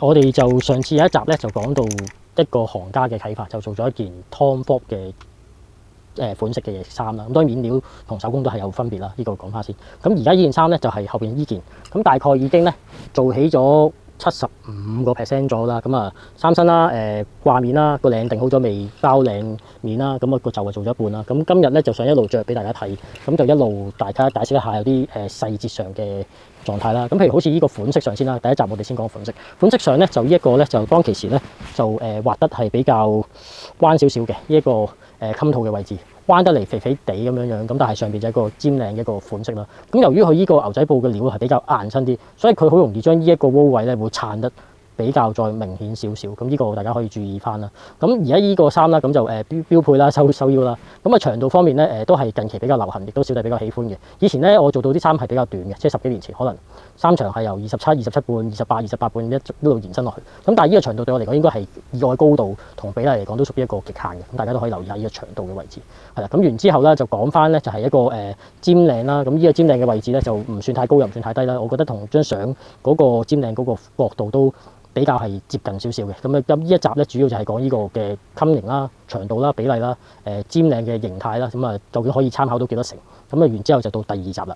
我哋就上次有一集咧，就講到一個行家嘅啟發，就做咗一件 Tom Ford 嘅款式嘅衫啦。咁當然面料同手工都係有分別啦，呢個講翻先。咁而家呢件衫咧就係後邊呢件，咁大概已經咧做起咗75% 咗啦。咁啊三身啦，掛面啦，個領定好咗未？包領面啦，咁啊個袖就做咗一半啦。咁今日咧就想一路着俾大家睇，咁就一路大家解釋一下有啲細節上嘅狀態啦。咁譬如好似呢個款式上先啦，第一集我哋先講款式。款式上咧就呢一個咧就當其時咧就畫得係比較彎少少嘅呢一個襟套嘅位置，彎得嚟肥肥地咁樣樣，咁但係上邊就係一個尖領嘅一個款式啦。咁由於佢呢個牛仔布嘅料係比較硬身啲，所以佢好容易將呢一個窩位咧會撐得比較再明顯少少，咁呢個大家可以注意翻啦。咁而家呢個衫啦，咁就標配啦，收腰啦。咁啊長度方面咧，都係近期比較流行，亦都小弟比較喜歡嘅。以前咧我做到啲衫係比較短嘅，即係10幾年前可能衫長係由27、27半、28半一路延伸落去。咁但係呢個長度對我嚟講應該係意外高度同比例嚟講都屬於一個極限嘅。咁大家都可以留意下呢個長度嘅位置。係啦，咁完之後咧就講翻咧就係一個尖領啦。咁呢個尖領嘅位置咧就唔算太高又唔算太低啦。我覺得同張相嗰個尖領嗰個角度都比較係接近少少嘅。咁呢一集咧主要就係講呢個嘅襟型啦、長度啦、比例啦、尖領嘅形態啦。咁啊究竟可以參考到幾多成？咁啊完之後就到第二集啦。